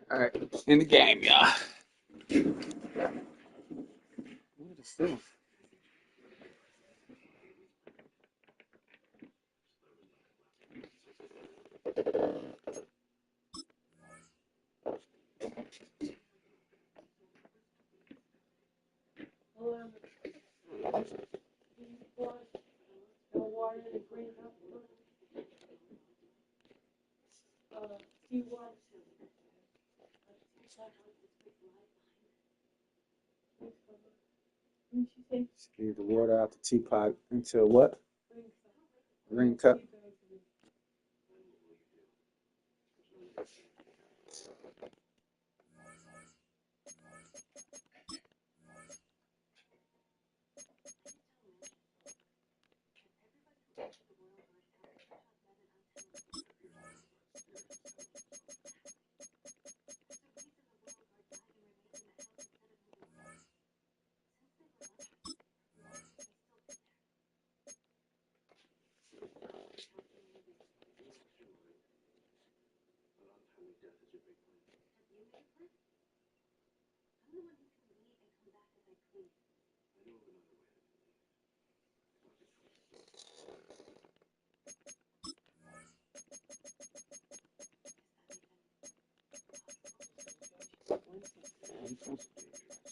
All right, in the game, y'all. What is this? Squeeze the water out the teapot into what? Green cup.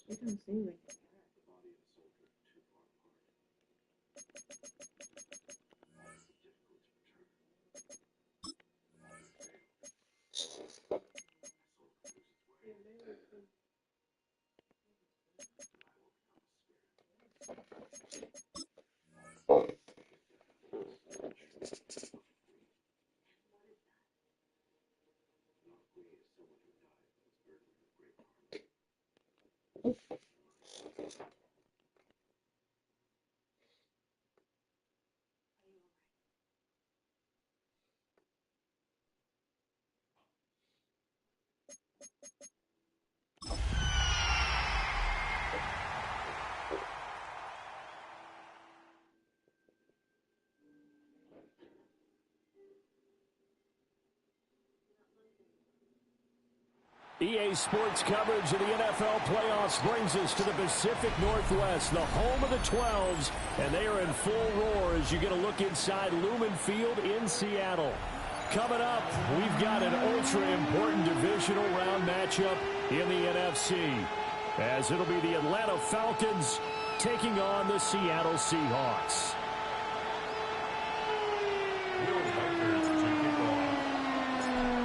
It doesn't seem like EA Sports coverage of the NFL playoffs brings us to the Pacific Northwest, the home of the 12s, and they are in full roar as you get a look inside Lumen Field in Seattle. Coming up, we've got an ultra-important divisional round matchup in the NFC, as it'll be the Atlanta Falcons taking on the Seattle Seahawks.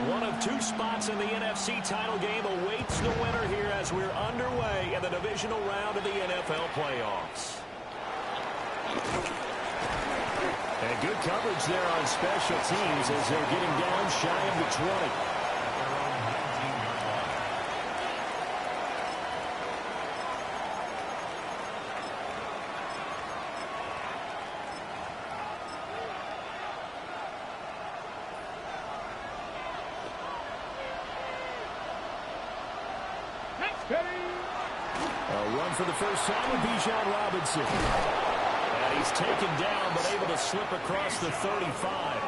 One of two spots in the NFC title game awaits the winner here as we're underway in the divisional round of the NFL playoffs. And good coverage there on special teams as they're getting down shy of the 20. A run for the first time with Bijan Robinson. And he's taken down, but able to slip across the 35.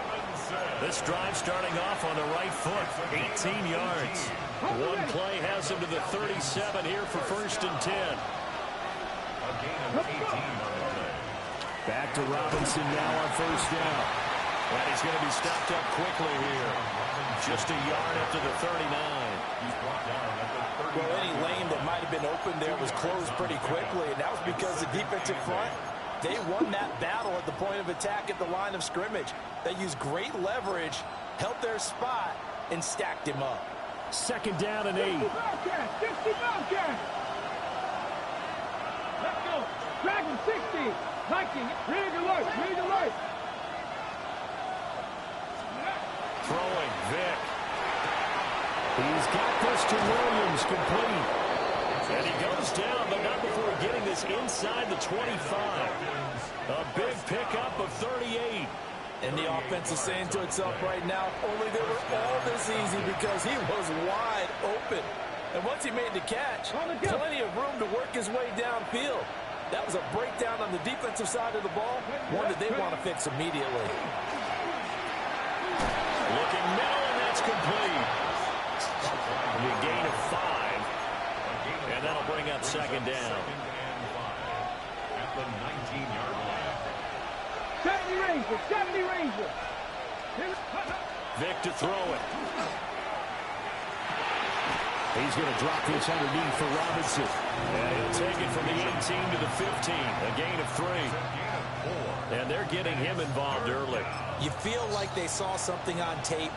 This drive starting off on the right foot, 18 yards. One play has him to the 37 here for 1st and 10. Back to Robinson now on 1st down. And he's going to be stopped up quickly here. Just a yard up to the 39. Well, any lane that might have been open there was closed pretty quickly, and that was because the defensive front, they won that battle at the point of attack at the line of scrimmage. They used great leverage, held their spot, and stacked him up. 2nd down and 8. Let's go. Dragon 60. Viking. Rig alert. Rig alert. Throwing, Vic. He's got this to Williams, complete. And he goes down, but not before getting this inside the 25. A big pickup of 38. And the offense is saying to itself right now, only they were all this easy because he was wide open. And once he made the catch, plenty of room to work his way downfield. That was a breakdown on the defensive side of the ball, one that they want to fix immediately. Looking middle, and that's complete. A gain of 5. And that'll bring up 2nd down. At the 19-yard line. 70 Ranger. 70 Ranger. Vic to throw it. He's going to drop this underneath for Robinson. And he'll take it from the 18 to the 15. A gain of 3. And they're getting him involved early. You feel like they saw something on tape,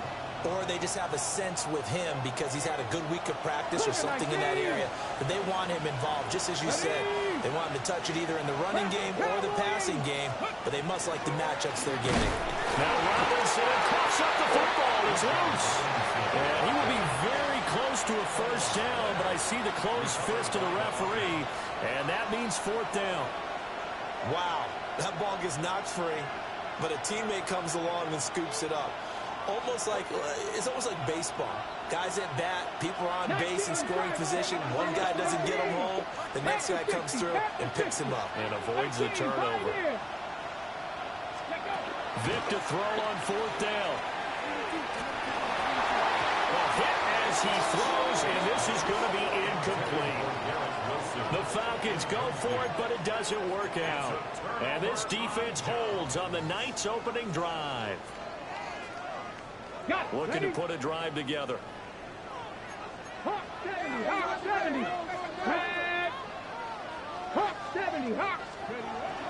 or they just have a sense with him because he's had a good week of practice or something in that area. But they want him involved, just as you said. They want him to touch it either in the running game or the passing game, but they must like the matchups they're getting. Now Robinson coughs up the football. He's loose. And he will be very close to a 1st down, but I see the closed fist of the referee, and that means 4th down. Wow, that ball gets knocked free, but a teammate comes along and scoops it up. It's almost like baseball. Guys at bat, people are on base in scoring position. One guy doesn't get him home. The next guy comes through and picks him up. And avoids the turnover. Vic to throw on 4th down. A hit as he throws, and this is going to be incomplete. The Falcons go for it, but it doesn't work out. And this defense holds on the night's opening drive. Looking to put a drive together. Hawk 70. Hawk 70. Hawk 70. Hawk.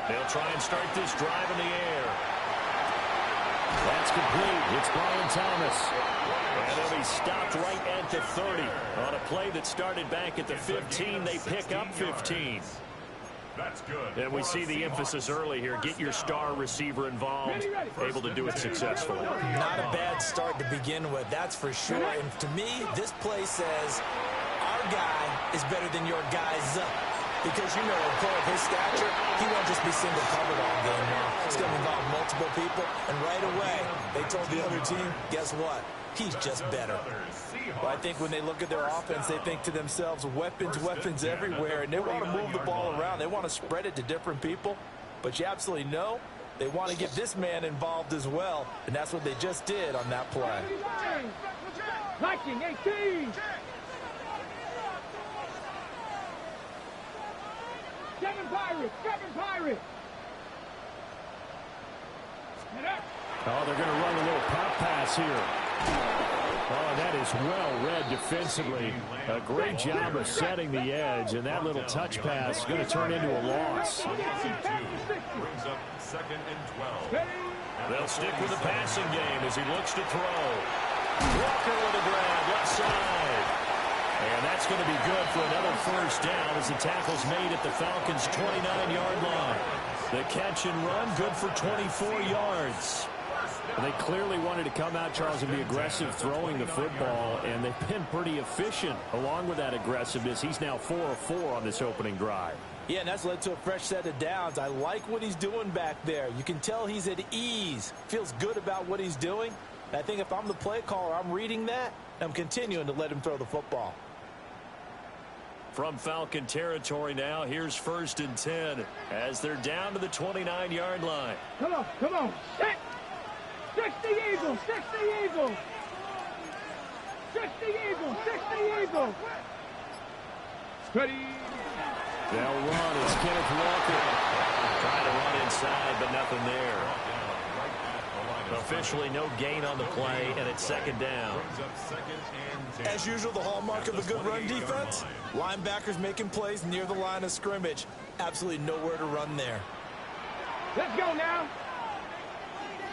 They'll try and start this drive in the air. That's complete. It's Brian Thomas. And they'll be stopped right at the 30. On a play that started back at the 15, they pick up 15. That's good. And we see the emphasis early here. Get your star receiver involved. Able to do it successfully. Not a bad start to begin with, that's for sure. And to me, this play says our guy is better than your guy's. Because, you know, a player of his stature, he won't just be single covered all game long. It's going to involve multiple people. And right away, they told the other team, guess what? He's just better. Well, I think when they look at their offense, they think to themselves, weapons everywhere, and they want to move the ball around. They want to spread it to different people. But you absolutely know they want to get this man involved as well, and that's what they just did on that play. Viking 18. Seven Pirates. Oh, they're going to run a little pop pass here. Oh, that is well read defensively. A great job of setting the edge, and that little touch pass is going to turn into a loss. Brings up 2nd and 12. They'll stick with the passing game as he looks to throw. Walker with a grab, left side. And that's going to be good for another 1st down as the tackle's made at the Falcons' 29-yard line. The catch and run, good for 24 yards. They clearly wanted to come out, Charles, and be aggressive throwing the football, and they've been pretty efficient along with that aggressiveness. He's now 4 of 4 on this opening drive. Yeah, and that's led to a fresh set of downs. I like what he's doing back there. You can tell he's at ease, feels good about what he's doing. And I think if I'm the play caller, I'm reading that, and I'm continuing to let him throw the football. From Falcon territory now, here's 1st and 10 as they're down to the 29-yard line. Come on, come on. 60 Eagles, 60 Eagles. 60 Eagles, 60 Eagles. Ready. They'll run. It's Kenneth Walker. Trying to run inside, but nothing there. Officially no gain on the play, and it's 2nd down. As usual, the hallmark of a good run defense, linebackers making plays near the line of scrimmage. Absolutely nowhere to run there. Let's go now.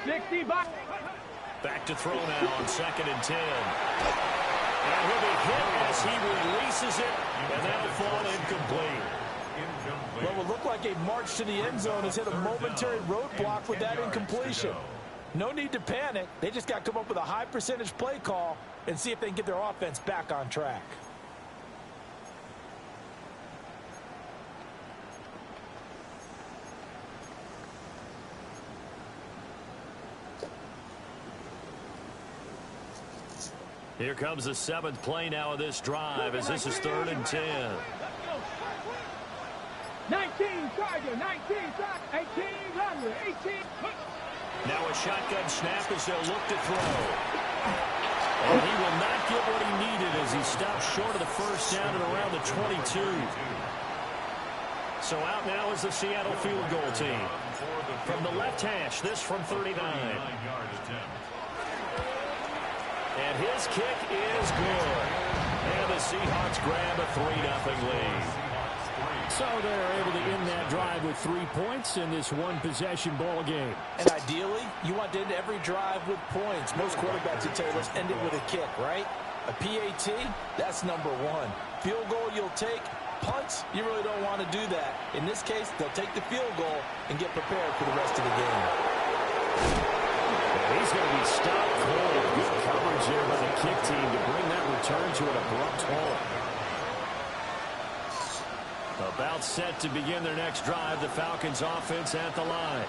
60 back. Back to throw now on 2nd and 10. And he'll be hit as he releases it, and that'll fall incomplete. Well, it will look like a march to the end zone has hit a momentary roadblock with that incompletion. No need to panic. They just got to come up with a high percentage play call and see if they can get their offense back on track. Here comes the 7th play now of this drive as this is 3rd and 10. 19 Charger, 19 Charger, 18 Runner, 18. Now a shotgun snap as they'll look to throw. And he will not get what he needed as he stops short of the 1st down at around the 22. So out now is the Seattle field goal team. From the left hash, this from 39. And his kick is good. And the Seahawks grab a 3-0 lead. So they're able to end that drive with 3 points in this one-possession ball game. And ideally, you want to end every drive with points. Most quarterbacks would tell you, let's end it with a kick, right? A PAT, that's number 1. Field goal you'll take. Punts, you really don't want to do that. In this case, they'll take the field goal and get prepared for the rest of the game. And he's going to be stopped cold. Good coverage there by the kick team to bring that return to an abrupt halt. About set to begin their next drive, the Falcons offense at the line.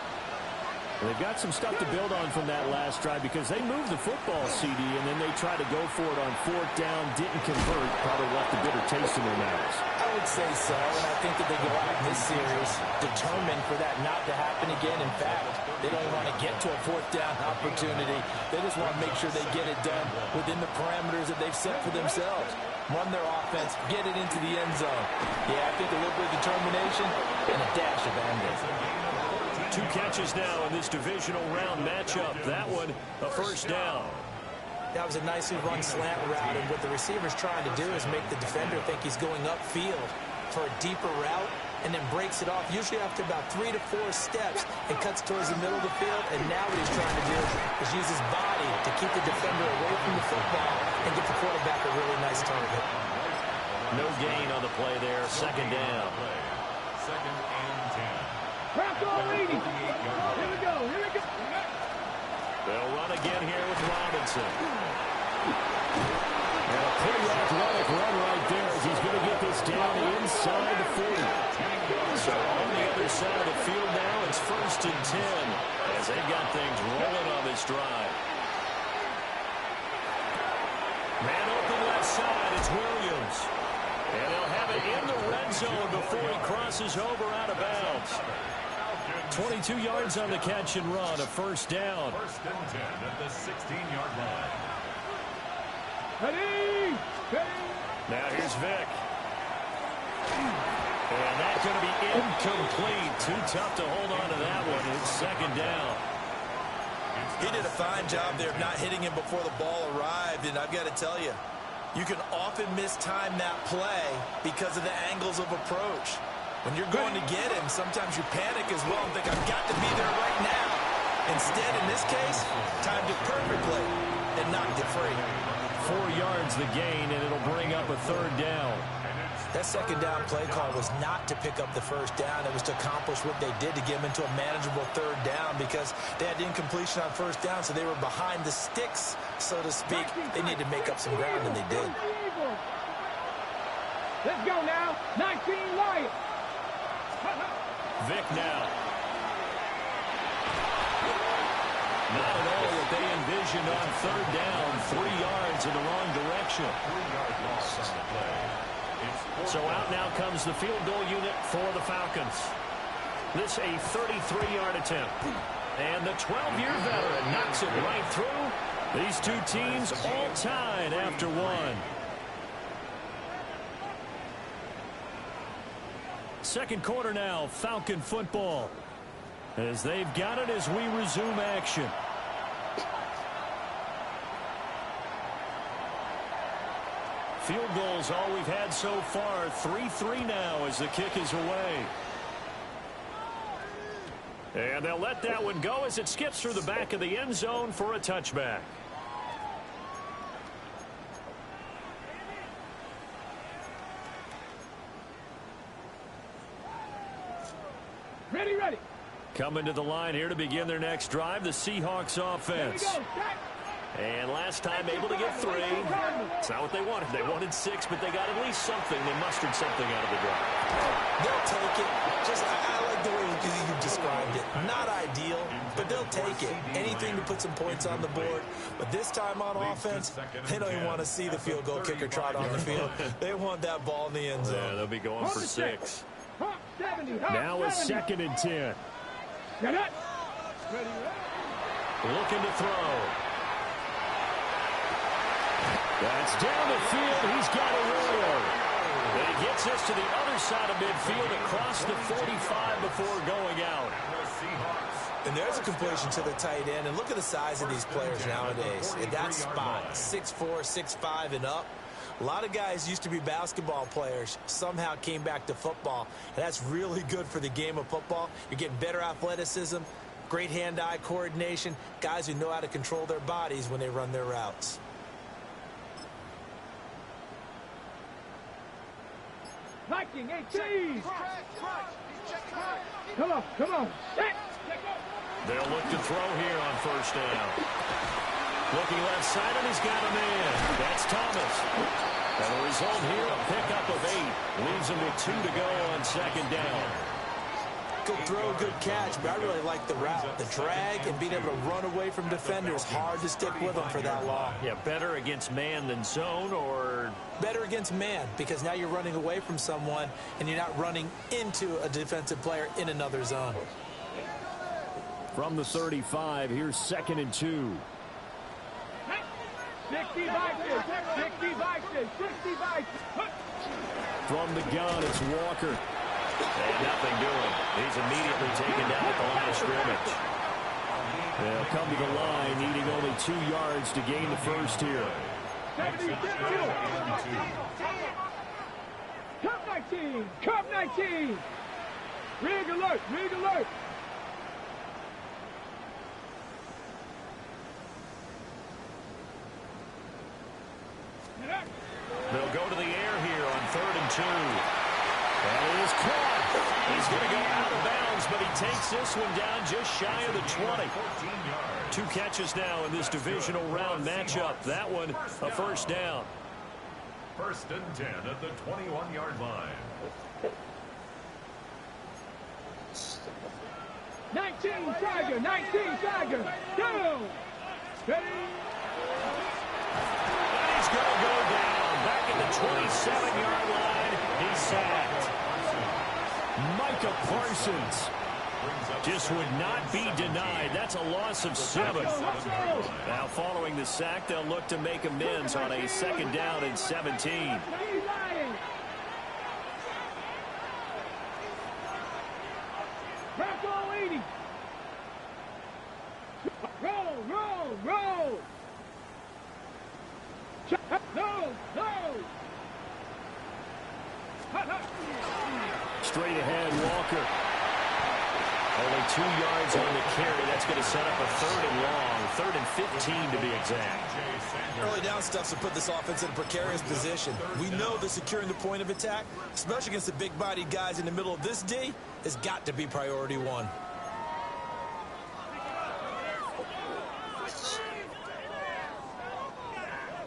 They've got some stuff to build on from that last drive because they moved the football, CD, and then they tried to go for it on 4th down, didn't convert, probably left a bitter taste in their mouths. I would say so, and I think that they go out in this series determined for that not to happen again. In fact, they don't want to get to a 4th down opportunity. They just want to make sure they get it done within the parameters that they've set for themselves. Run their offense, get it into the end zone. Yeah, I think a little bit of determination and a dash of anger. 2 catches now in this divisional round matchup. That one, a 1st down. That was a nicely run slant route, and what the receiver's trying to do is make the defender think he's going upfield for a deeper route, and then breaks it off, usually after about 3 to 4 steps, and cuts towards the middle of the field. And now what he's trying to do is use his body to keep the defender away from the football and get the quarterback a really nice target. No gain on the play there, 2nd down. 2nd and 10. Bronco leading. Here we go, here we go. They'll run again here with Robinson. And a pretty athletic run right there as he's going to get this down inside the 40. So on the other side of the field now, it's 1st and 10 as they've got things rolling on this drive. Man open left side, it's Williams. And they'll have it in the red zone before he crosses over out of bounds. 22 yards on the catch and run, a 1st down. 1st and 10 at the 16-yard line. Ready, ready. Now here's Vic. And that's going to be incomplete. Too tough to hold on to that one. It's 2nd down. He did a fine job there of not hitting him before the ball arrived, and I've got to tell you, you can often mistime that play because of the angles of approach. When you're going to get him, sometimes you panic as well and think, I've got to be there right now. Instead, in this case, timed it perfectly and knocked it free. 4 yards the gain, and it'll bring up a 3rd down. That 2nd down play call was not to pick up the 1st down. It was to accomplish what they did to get them into a manageable 3rd down because they had incompletion on 1st down, so they were behind the sticks, so to speak. They needed to make up some ground, and they did. Let's go now. 19 Lions. Vic now. Not at all what they envisioned on 3rd down. 3 yards in the wrong direction. 3-yard loss on the play. So out now comes the field goal unit for the Falcons. This a 33-yard attempt. And the 12-year veteran knocks it right through. These two teams all tied after one. Second quarter now, Falcon football. As they've got it as we resume action. Field goals all we've had so far. 3-3 now as the kick is away. And they'll let that one go as it skips through the back of the end zone for a touchback. Ready, ready. Coming to the line here to begin their next drive, the Seahawks offense. And last time able to get 3. It's not what they wanted. They wanted 6, but they got at least something. They mustered something out of the drive. They'll take it. I like the way you described it. Not ideal, but they'll take it. Anything to put some points on the board. But this time on offense, they don't even want to see the field goal kicker trot on the field. They want that ball in the end zone. Yeah, they'll be going for 6. 70, Now a 2nd and 10. Looking to throw. That's down the field. He's got a roll. And he gets us to the other side of midfield across the 45 before going out. And there's a completion to the tight end. And look at the size of these players nowadays. In that spot, 6'4", 6'5", and up. A lot of guys used to be basketball players, somehow came back to football. And that's really good for the game of football. You're getting better athleticism, great hand-eye coordination, guys who know how to control their bodies when they run their routes. Viking 18. Come on, come on. They'll look to throw here on first down. Looking left side, and he's got a man. That's Thomas. And the result here, a pickup of 8. Leaves him with 2 to go on 2nd down. Good throw, good catch, but I really like the route. The drag and being able to run away from defenders. Hard to stick with them for that long. Yeah, better against man than zone, or... Better against man, because now you're running away from someone, and you're not running into a defensive player in another zone. From the 35, here's 2nd and 2. 60 Vikings, 60 Vikings, 60 Vikings. From the gun, it's Walker. And nothing doing. He's immediately taken down at the line of scrimmage. They'll come to the line, needing only 2 yards to gain the first here. 72. Cup 19, Cup 19. Rig alert, rig alert. They'll go to the air here on 3rd and 2. And it is caught. He's going to go out of bounds, but he takes this one down just shy of the 20. 2 catches now in this divisional round matchup. That one, a first down. 1st and 10 at the 21-yard line. 19 Tiger, 19 Tiger. Go. Ready. He's going to go down. Back at the 27-yard line. He's sacked. Micah Parsons just would not be denied. That's a loss of 7. Now following the sack, they'll look to make amends on a 2nd down and 17. Bravo 80. Roll, roll, roll. No, no. Straight ahead, Walker. Only 2 yards on the carry. That's going to set up a 3rd and long. 3rd and 15 to be exact. Early down stuff to put this offense in a precarious position. We know that securing the point of attack, especially against the big-bodied guys in the middle of this D, has got to be priority 1.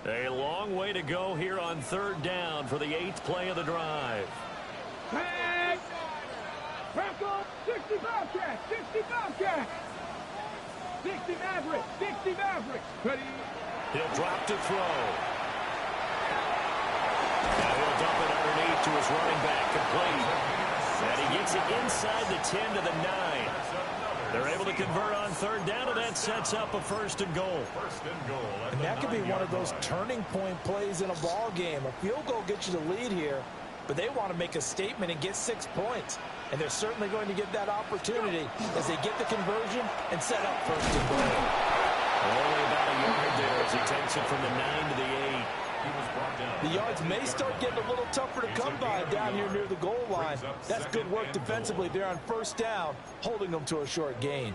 A long way to go here on 3rd down for the 8th play of the drive. Tag. Bronco, 60 Bobcat, 60 Bobcat. 60 Maverick, 60 Maverick. Ready. He'll drop to throw. Now he'll dump it underneath to his running back, complete. And he gets it inside the 10 to the 9. They're able to convert on third down, and that sets up a first and goal. And that could be one of those turning point plays in a ball game. A field goal gets you the lead here, but they want to make a statement and get 6 points. And they're certainly going to get that opportunity as they get the conversion and set up first and goal. Only about a yard there as he takes it from the 9 to the 8. The yards may start getting a little tougher to come by down here near the goal line. That's good work defensively there on first down, holding them to a short gain.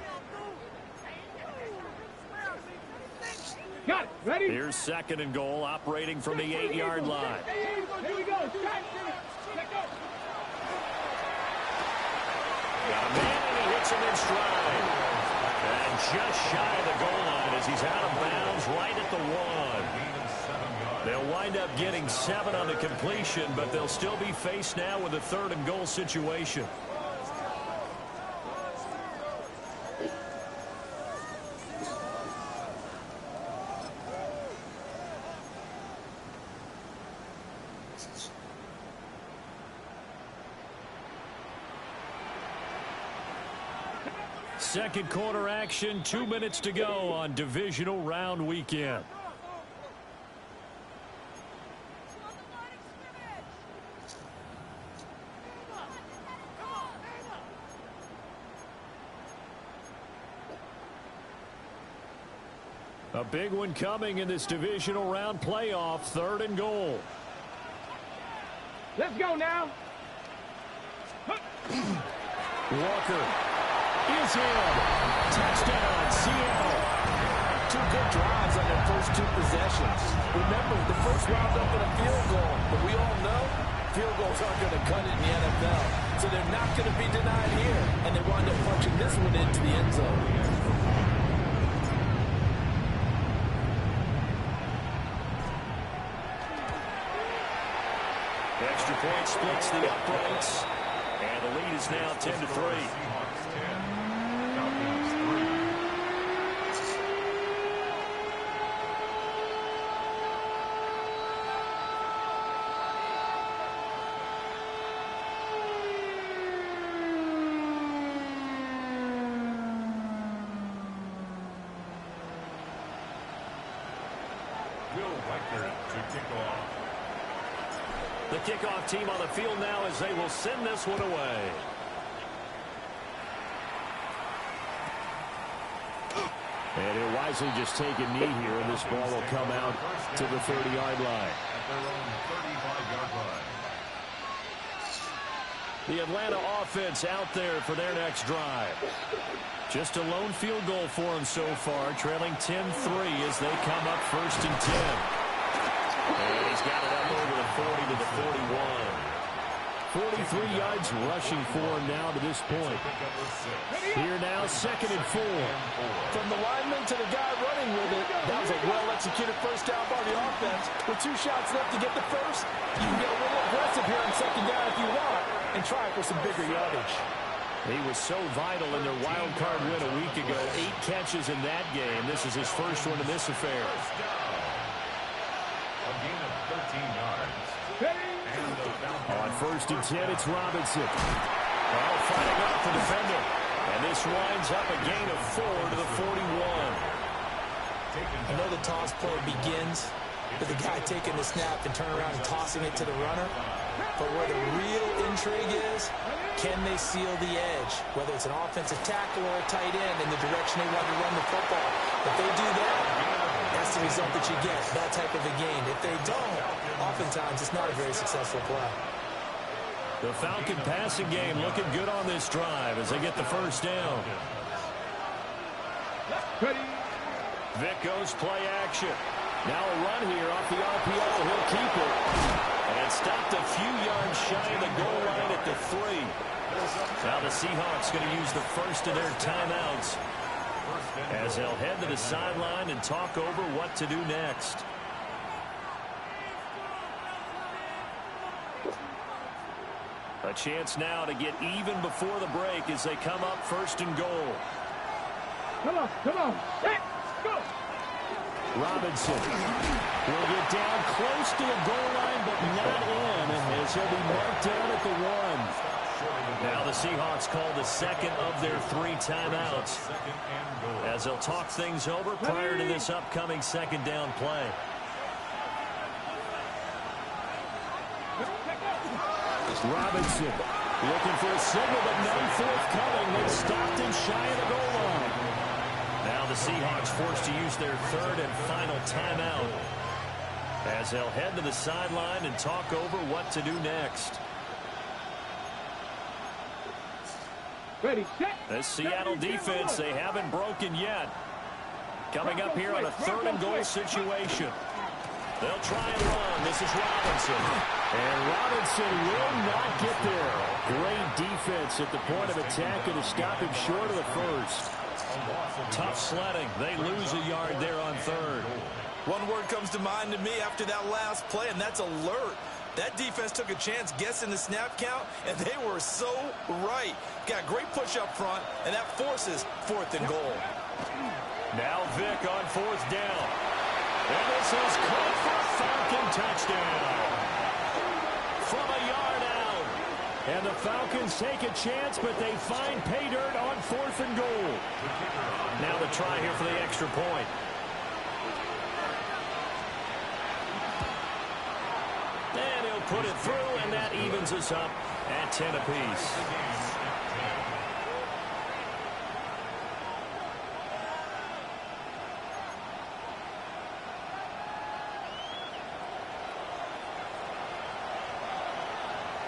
Got it. Ready? Here's second and goal, operating from the 8-yard line. Here we go. Got a man, and he hits him in stride. And just shy of the goal line as he's out of bounds right at the 1. They'll wind up getting 7 on the completion, but they'll still be faced now with a third and goal situation. Second quarter action, 2 minutes to go on divisional round weekend. A big one coming in this divisional round playoff, third and goal. Let's go now. Walker is in. Touchdown, Seattle. 2 good drives on their first 2 possessions. Remember, the first wound up in a field goal, but we all know field goals aren't going to cut it in the NFL. So they're not going to be denied here, and they wind up punching this one into the end zone. Extra point splits the uprights, and the lead is now 10-3. Wildcard to kick off. The kickoff team on the field now as they will send this one away. And he'll wisely just take a knee here, and this ball will come out to the 30-yard line. At their own 35-yard line. The Atlanta offense out there for their next drive. Just a lone field goal for them so far, trailing 10-3 as they come up first and 10. And he's got it up over the 40 to the 41. 43 yards rushing for him now to this point. Here now, second and 4. From the lineman to the guy running with it, that was a well-executed first down by the offense. With 2 shots left to get the first, you can get a little aggressive here on second down if you want and try for some bigger yardage. He was so vital in their wild card win a week ago. 8 catches in that game. This is his first one in this affair. A gain of 13 yards. On first and 10, it's Robinson. Well, fighting off the defender. And this winds up a gain of 4 to the 41. I know the toss play begins with the guy taking the snap and turning around and tossing it to the runner. But where the real intrigue is, can they seal the edge? Whether it's an offensive tackle or a tight end in the direction they want to run the football. If they do that, that's the result that you get, that type of a gain. If they don't, oftentimes it's not a very successful play. The Falcon passing game looking good on this drive as they get the first down. Vic goes play action. Now a run here off the RPO. He'll keep it. And stopped a few yards shy of the goal line at the 3. Now the Seahawks going to use the first of their timeouts as they'll head to the sideline and talk over what to do next. A chance now to get even before the break as they come up first and goal. Come on. Let's go. Robinson will get down close to the goal line, but not in, as he'll be marked down at the 1. Now the Seahawks call the second of their 3 timeouts, as they'll talk things over prior to this upcoming second down play. Robinson looking for a signal, but none forthcoming. They stopped him shy of the goal line. Now the Seahawks forced to use their 3rd and final timeout, as they'll head to the sideline and talk over what to do next. Ready, set. This Seattle defense, they haven't broken yet. Coming up here on a 3rd and goal situation. They'll try and run. This is Robinson. And Robinson will not get there. Great defense at the point of attack and to stop him short of the 1st. Tough sledding. They lose a yard there on 3rd. One word comes to mind to me after that last play, and that's alert. That defense took a chance guessing the snap count, and they were so right. Got great push up front, and that forces 4th and goal. Now Vick on 4th down. And this is caught for a Falcon touchdown. From a yard out. And the Falcons take a chance, but they find pay dirt on 4th and goal. Now the try here for the extra point. And he'll put it through, and that evens us up at 10 apiece.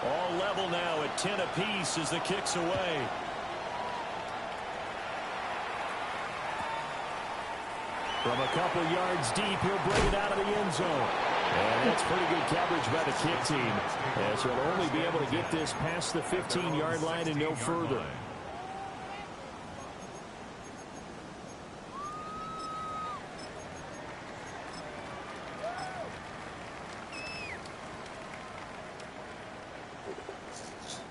All level now at 10 apiece as the kick's away. From a couple yards deep, he'll bring it out of the end zone. And that's pretty good coverage by the kick team, as he'll only be able to get this past the 15-yard line and no further.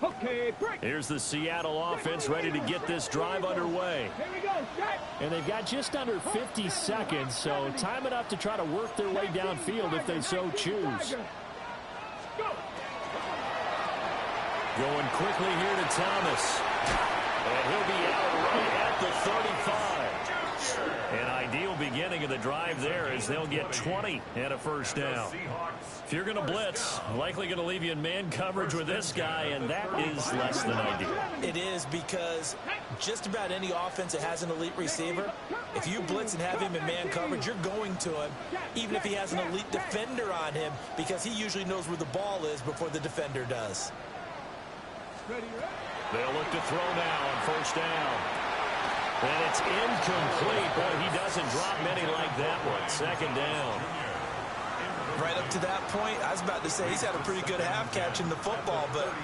Okay, break. Here's the Seattle offense ready to get this drive underway. Here we go, set. And they've got just under 50 seconds, so time enough to try to work their way downfield if they so choose. Go. Going quickly here to Thomas. And he'll be out right at the 35. An ideal beginning of the drive there, as they'll get 20 and a 1st down. If you're going to blitz, likely going to leave you in man coverage with this guy, and that is less than ideal. It is, because just about any offense that has an elite receiver, if you blitz and have him in man coverage, you're going to him, even if he has an elite defender on him, because he usually knows where the ball is before the defender does. They'll look to throw now on 1st down. And it's incomplete. Boy, he doesn't drop many like that one. 2nd down. Right up to that point, I was about to say he's had a pretty good half catching the football, but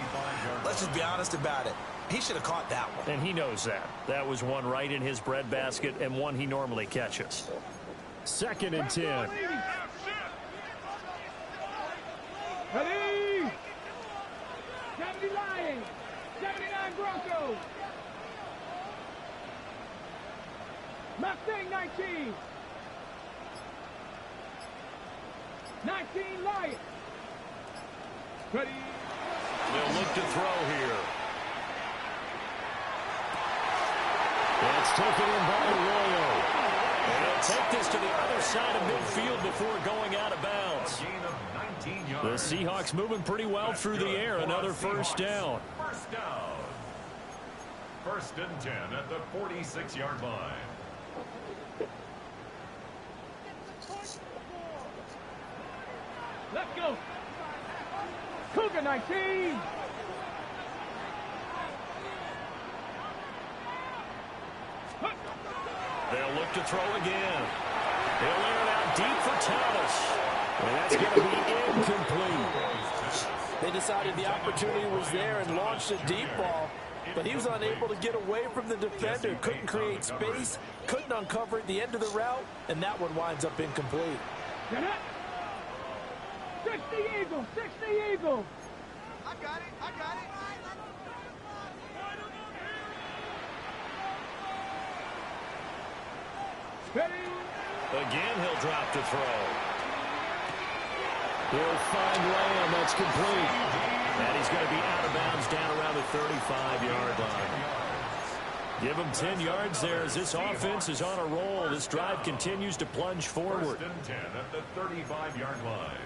let's just be honest about it. He should have caught that one. And he knows that. That was one right in his breadbasket and one he normally catches. 2nd and 10. Ready. 70 Lions. 79 Broncos. Mustang 19. 19 Lions. Ready. They'll look to throw here. It's taken in by Arroyo. And he'll take this to the other side of midfield before going out of bounds. The Seahawks moving pretty well through the air. Another 1st down. 1st down. 1st and 10 at the 46-yard line. Let's go. Cougar 19. They'll look to throw again. They'll air it out deep for Thomas. And that's going to be incomplete. They decided the opportunity was there and launched a deep ball, but he was unable to get away from the defender. Couldn't create space, couldn't uncover at the end of the route, and that one winds up incomplete. 60 Eagles, 60 Eagles. I got it, I got it. Ready. Again, he'll drop to throw. He'll find Lamb. That's complete. And he's going to be out of bounds down around the 35-yard line. Give him 10 yards there as this offense is on a roll. This drive continues to plunge forward. 1st and 10 at the 35-yard line.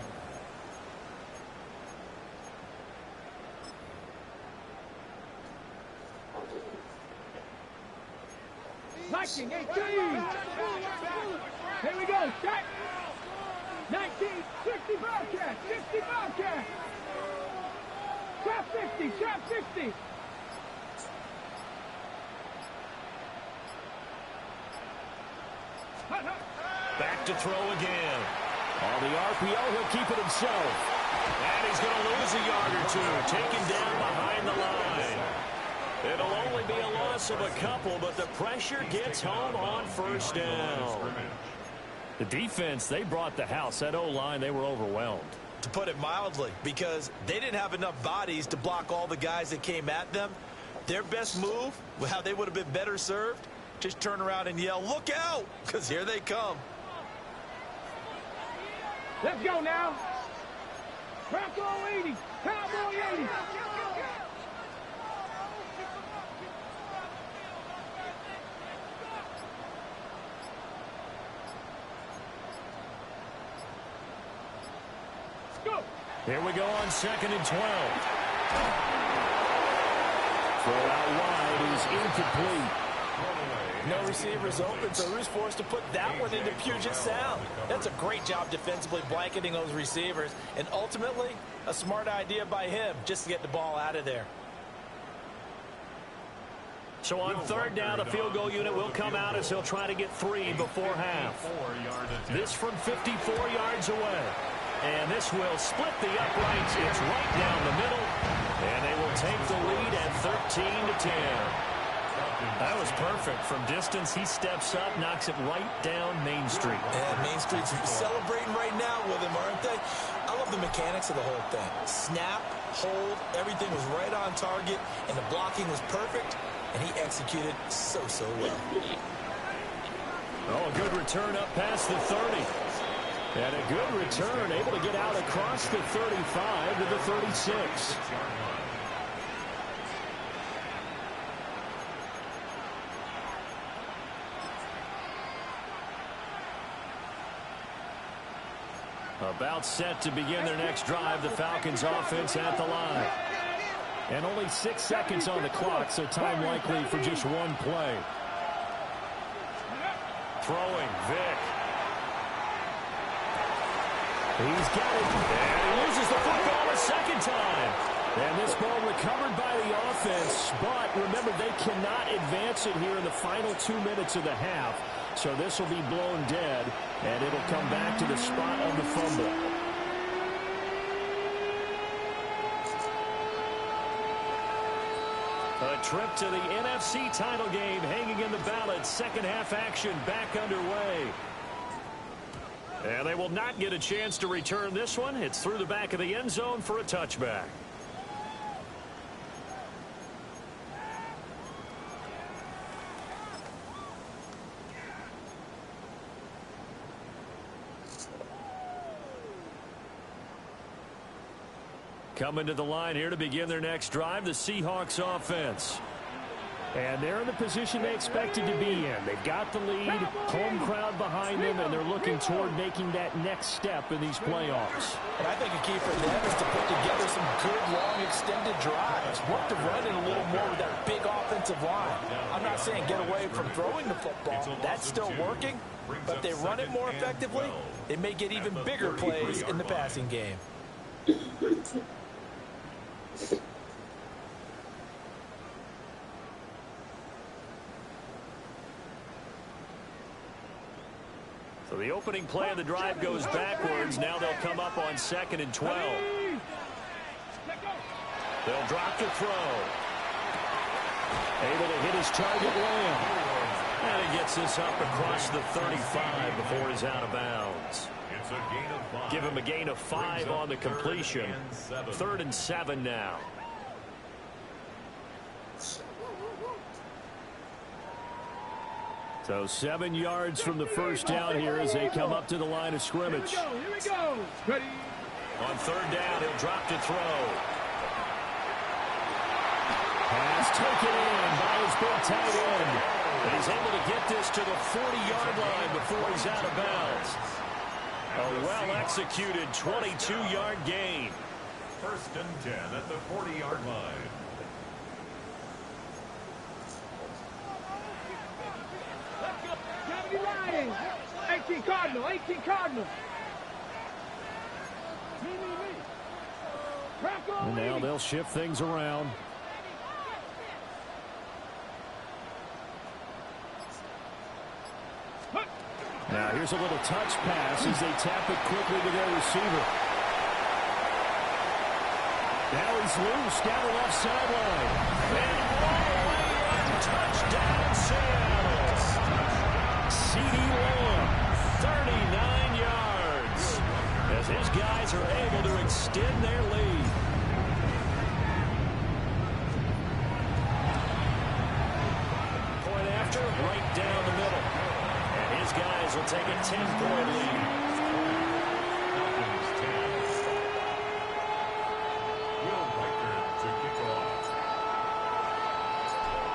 19, 18. Here we go. Check. 19, 60 Bobcat, 60 Bobcat. Trap 60, trap 60. Back to throw again. On the RPO, he'll keep it himself. And he's going to lose a yard or two. Taken down behind the line. It'll only be a loss of a couple, but the pressure gets home on first down. The defense, they brought the house. That O-line, they were overwhelmed. To put it mildly, because they didn't have enough bodies to block all the guys that came at them. Their best move, how they would have been better served, just turn around and yell, "Look out!" because here they come. Let's go now. Cowboy 80. Cowboy 80. Go. Here we go on 2nd and 12. Throw out wide is incomplete. No receivers open, so who's forced to put that one into Puget Sound? That's a great job defensively blanketing those receivers, and ultimately, a smart idea by him just to get the ball out of there. So on 3rd down, a field goal unit will come out as he'll try to get 3 before half. This from 54 yards away. And this will split the uprights. It's right down the middle. And they will take the lead at 13-10. That was perfect. From distance, he steps up, knocks it right down Main Street. And Main Street's celebrating right now with him, aren't they? I love the mechanics of the whole thing. Snap, hold, everything was right on target, and the blocking was perfect, and he executed so well. Oh, a good return up past the 30. And a good return, able to get out across the 35 to the 36. About set to begin their next drive, the Falcons offense at the line. And only 6 seconds on the clock, so time likely for just one play. Throwing, Vic. He's got it, and he loses the football a second time. And this ball recovered by the offense, but remember, they cannot advance it here in the final 2 minutes of the half. So this will be blown dead, and it'll come back to the spot of the fumble. A trip to the NFC title game hanging in the balance. Second half action back underway. And they will not get a chance to return this one. It's through the back of the end zone for a touchback. Coming to the line here to begin their next drive, the Seahawks offense. And they're in the position they expected to be in. They've got the lead, home crowd behind them, and they're looking toward making that next step in these playoffs. And I think a key for them is to put together some good, long, extended drives. Work to run it a little more with that big offensive line. I'm not saying get away from throwing the football. That's still working. But if they run it more effectively, they may get even bigger plays in the passing game. So the opening play of the drive goes backwards. Now they'll come up on 2nd and 12. They'll drop to throw. Able to hit his target, Lamb. And he gets this up across the 35 before he's out of bounds. Give him a gain of 5 on the completion. 3rd and 7 now. So 7 yards from the first down here as they come up to the line of scrimmage. Here we go. Ready. On third down, he'll drop to throw. Pass taken in by his big tight end. And he's able to get this to the 40-yard line before he's out of bounds. A well-executed 22-yard gain. First and 10 at the 40-yard line. Gravity Lions. 18 Cardinal. 18 Cardinal. Me. And now they'll shift things around. Now here's a little touch pass as they tap it quickly to their receiver. Now he's loose down the left sideline. And all the way in, touchdown Seattle. C.D. Lamb, 39 yards. As his guys are able to extend their lead. Point after, right down the middle. And his guys will take a 10-point lead.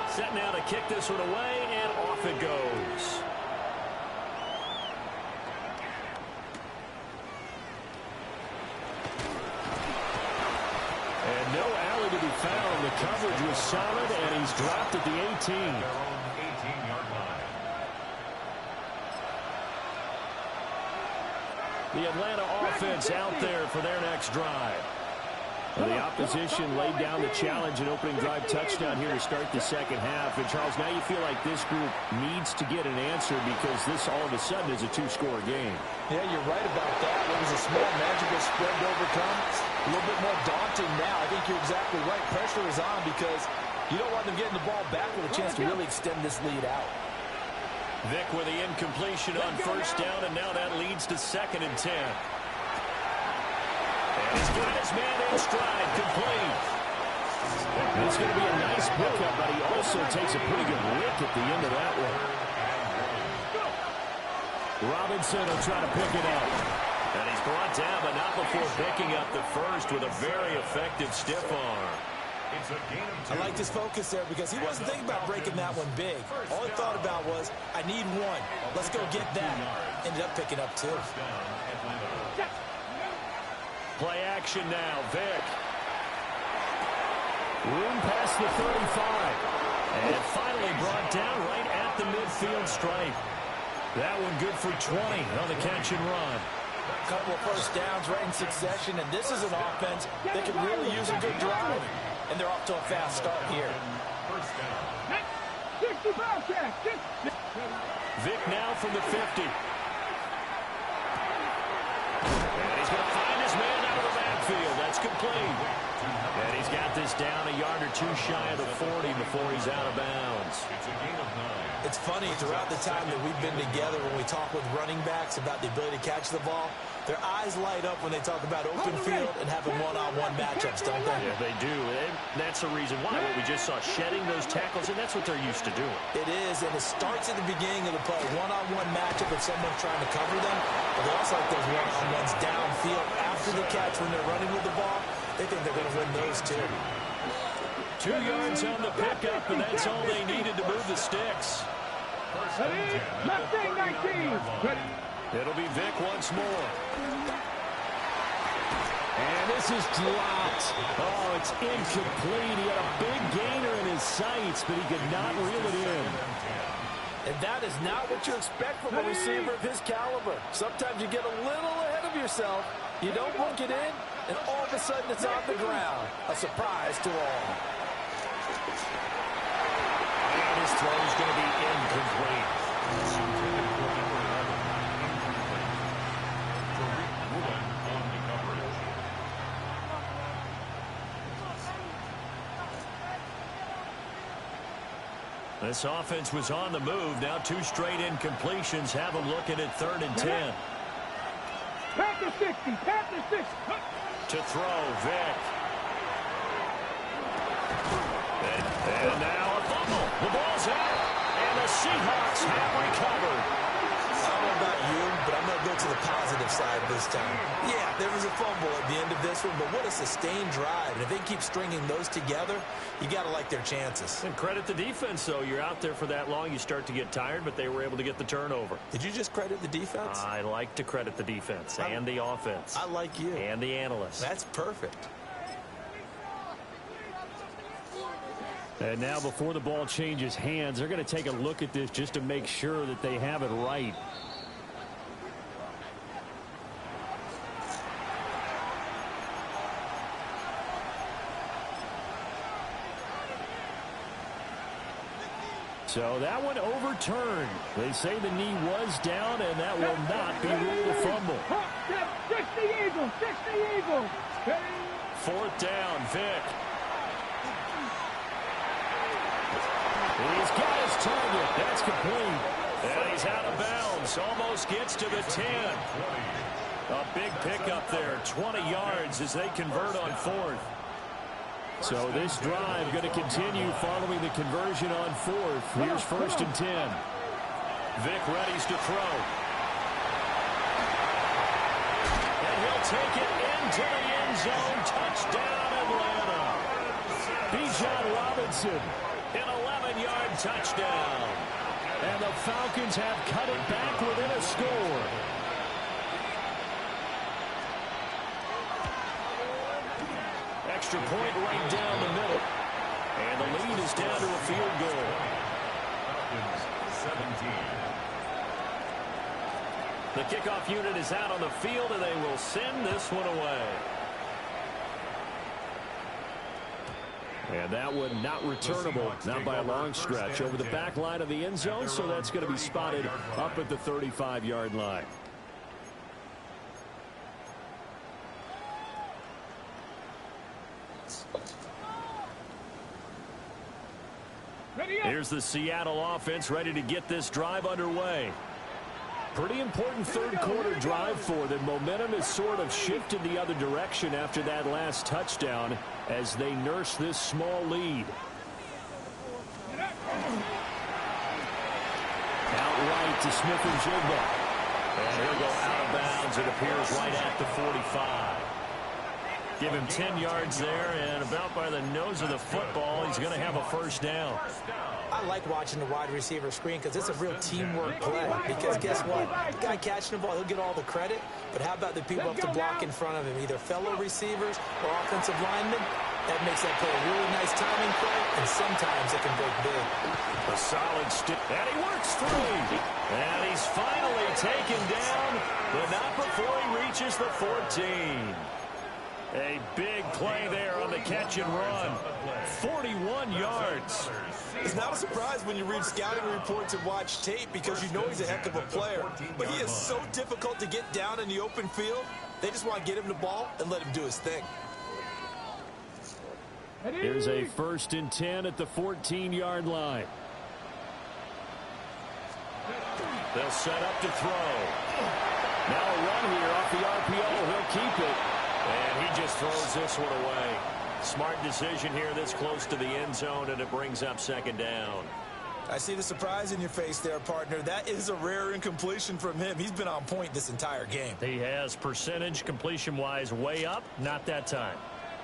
Set now to kick this one away, and off it goes. And no alley to be found. The coverage was solid, and he's dropped at the 18. Their own 18-yard line. The Atlanta offense out there for their next drive. Well, the opposition laid down the challenge and opening drive touchdown here to start the second half. And, Charles, now you feel like this group needs to get an answer because this all of a sudden is a two-score game. Yeah, you're right about that. It was a small magical spread to overcome. A little bit more daunting now. I think you're exactly right. Pressure is on because you don't want them getting the ball back with a chance to really extend this lead out. Vic with the incompletion on first down, and now that leads to 2nd and 10. And he's got his man in stride, complete. And it's going to be a nice pickup, but he also takes a pretty good lick at the end of that one. Robinson will try to pick it up. And he's brought down, but not before picking up the first with a very effective stiff arm. It's a gain of 2. I like his focus there because he wasn't thinking about breaking that one big. All he thought about was, I need one. Let's go get that. Ended up picking up 2. Play action now, Vic. Room past the 35. And finally brought down right at the midfield stripe. That one good for 20 on the catch and run. A couple of first downs right in succession, and this is an offense that could really use a good drive. And they're off to a fast start here. First down. 60 Bobcats. Vic now from the 50. And he's going to find his man out of the backfield. That's complete. And he's got this down a yard or two shy of the 40 before he's out of bounds. It's a gain of 9. It's funny, throughout the time that we've been together, when we talk with running backs about the ability to catch the ball, their eyes light up when they talk about open field and having one-on-one matchups, don't they? Yeah, they do. And that's the reason why. What we just saw, shedding those tackles, and that's what they're used to doing. It is, and it starts at the beginning of the play. One-on-one matchup if someone's trying to cover them. But they also like those one-on-ones downfield after the catch when they're running with the ball. They think they're going to win those, too. 2 yards on the pickup, and that's all they needed to move the sticks. Ready? Left thing, 19. Ready? It'll be Vic once more. And this is dropped. Oh, it's incomplete. He had a big gainer in his sights, but he could not reel it in. And that is not what you expect from a receiver of his caliber. Sometimes you get a little ahead of yourself. You don't hook it in, and all of a sudden it's on the ground. A surprise to all. And his throw is going to be incomplete. This offense was on the move. Now 2 straight incompletions have them looking at 3rd and 10. Panther 60. Panther 60. To throw, Vic. And now a fumble. The ball's out. And And the Seahawks have recovered. I don't know about you, but I'm going to go to the positive side this time. Yeah, there was a fumble at the end of this one, but what a sustained drive. And if they keep stringing those together, you got to like their chances. And credit the defense, though. You're out there for that long, you start to get tired, but they were able to get the turnover. Did you just credit the defense? I like to credit the defense and the offense. I like you. And the analysts. That's perfect. And now before the ball changes hands, they're going to take a look at this just to make sure that they have it right. So that one overturned. They say the knee was down, and that will not be ruled a fumble. 60 Eagles, 60 Eagles. 4th down, Vic. He's got his target. That's complete. And he's out of bounds. Almost gets to the 10. A big pickup there. 20 yards as they convert on 4th. So this drive going to continue following the conversion on 4th. Here's 1st and 10. Vic readies to throw. And he'll take it into the end zone. Touchdown, Atlanta. Bijan Robinson. An 11-yard touchdown. And the Falcons have cut it back within a score. Extra point right down the middle. And the lead is down to a field goal. Falcons 17. The kickoff unit is out on the field, and they will send this one away. And that one not returnable, not by a long stretch, over the back line of the end zone, so that's going to be spotted up at the 35-yard line. Here's the Seattle offense ready to get this drive underway. Pretty important third quarter drive for them. Momentum has sort of shifted the other direction after that last touchdown as they nurse this small lead. Outright to Smith-Njigba. And he'll go out of bounds. It appears right at the 45. Give him 10 yards there, and about by the nose of the football, he's going to have a 1st down. I like watching the wide receiver screen because it's a real teamwork play. Because guess what? The guy catching the ball, he'll get all the credit. But how about the people up to block in front of him, either fellow receivers or offensive linemen? That makes that play a really nice timing play, and sometimes it can break big. A solid stick, and he works free. And he's finally taken down, but not before he reaches the 14. A big play there on the catch and run. 41 yards. It's not a surprise when you read scouting reports and watch tape because you know he's a heck of a player. But he is so difficult to get down in the open field. They just want to get him the ball and let him do his thing. Here's a 1st and 10 at the 14-yard line. They'll set up to throw. Now a run here off the RPO. He'll keep it. And he just throws this one away. Smart decision here this close to the end zone, and it brings up 2nd down. I see the surprise in your face there, partner. That is a rare incompletion from him. He's been on point this entire game. He has percentage completion-wise way up. Not that time.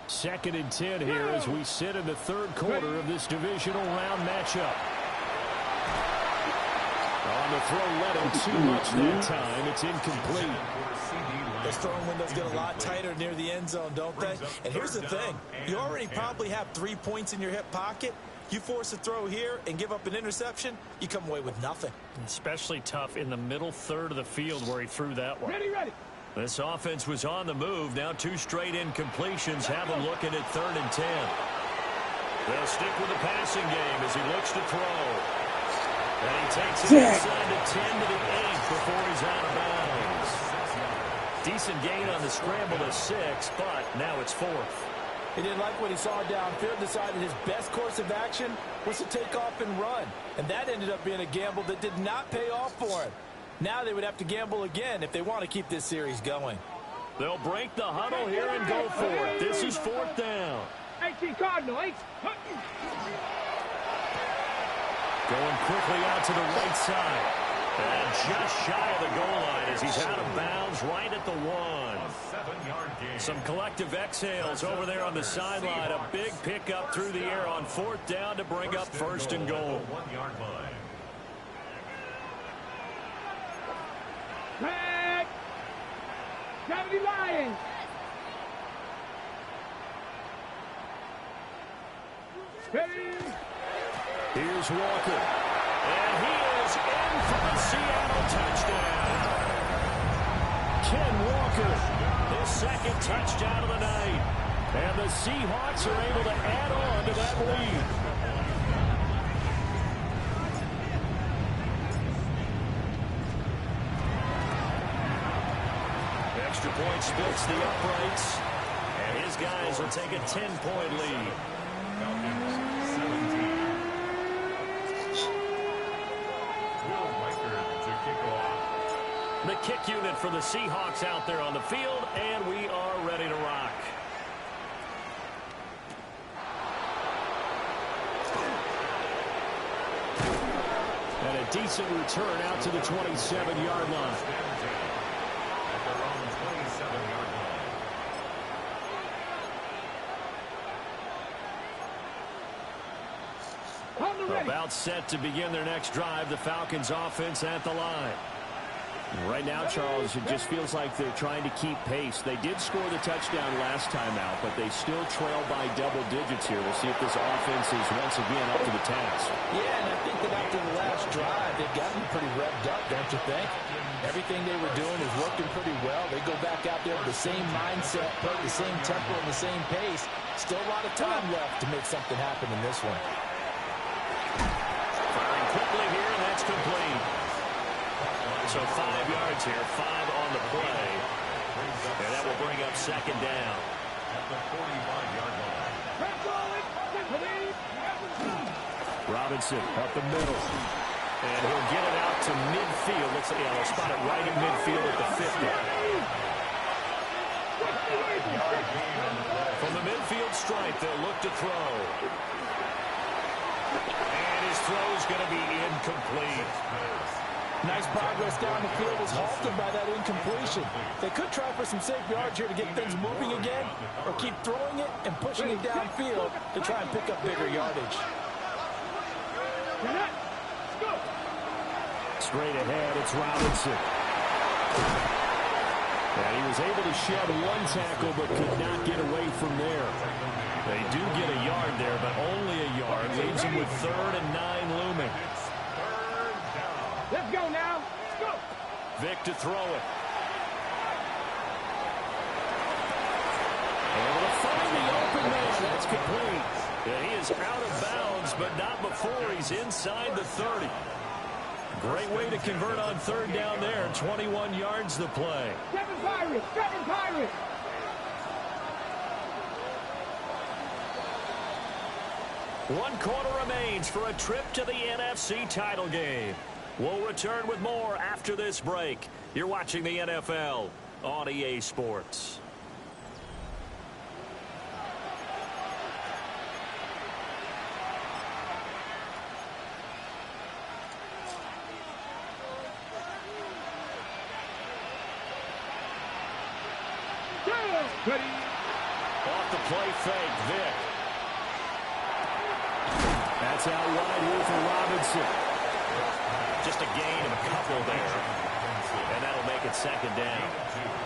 2nd and 10 here as we sit in the 3rd quarter of this divisional round matchup. On the throw, let him too much that time. It's incomplete. Those throwing windows get a lot tighter near the end zone, don't they? And here's the thing. You already probably have 3 points in your hip pocket. You force a throw here and give up an interception, you come away with nothing. Especially tough in the middle third of the field where he threw that one. Ready. This offense was on the move. Now 2 straight incompletions have him looking at 3rd and 10. They'll stick with the passing game as he looks to throw. And he takes it inside the 10 to the 8 before he's out of bounds. Decent gain on the scramble to 6, but now it's 4th. He didn't like what he saw downfield, decided his best course of action was to take off and run. And that ended up being a gamble that did not pay off for him. Now they would have to gamble again if they want to keep this series going. They'll break the huddle here and go for it. This is 4th down. 18 Cardinal, 8. Going quickly out to the right side. And just shy of the goal line as he's out of bounds right at the 1. Some collective exhales over there on the sideline. A big pickup through the air on 4th down to bring up 1st and goal. Back! 70 Lions! Here's Walker. And he is in for the Seattle touchdown. Ken Walker, his 2nd touchdown of the night. And the Seahawks are able to add on to that lead. Extra point splits the uprights. And his guys will take a 10-point lead. The kick unit for the Seahawks out there on the field, and we are ready to rock. And a decent return out to the 27-yard line. About set to begin their next drive. The Falcons offense at the line. Right now, Charles, it just feels like they're trying to keep pace. They did score the touchdown last time out, but they still trail by double digits here. We'll see if this offense is once again up to the task. Yeah, and I think that after the last drive, they've gotten pretty revved up, don't you think? Everything they were doing is working pretty well. They go back out there with the same mindset, play the same tempo and the same pace. Still a lot of time left to make something happen in this one. Firing quickly here, and that's complete. So 5 yards here, 5 on the play. And that will bring up 2nd down. At the 45-yard line. Robinson up the middle. And he'll get it out to midfield. Looks like they'll spot it right in midfield at the 50. From the midfield stripe, they'll look to throw. And his throw is going to be incomplete. Nice progress down the field was halted by that incompletion. They could try for some safe yards here to get things moving again, or keep throwing it and pushing it downfield to try and pick up bigger yardage. Straight ahead, it's Robinson. And he was able to shed 1 tackle, but could not get away from there. They do get a yard there, but only a yard. Leaves him with 3rd and 9 looming. Let's go now. Let's go. Vick to throw it. Able to find the open man. That's complete. Yeah, he is out of bounds, but not before he's inside the 30. Great way to convert on 3rd down there. 21 yards to play. 7 Pirates. 7 Pirates. One quarter remains for a trip to the NFC title game. We'll return with more after this break. You're watching the NFL on EA Sports. Ready. Off the play fake, Vick. That's out wide here for Robinson. Just a gain of a couple there. And that'll make it 2nd down.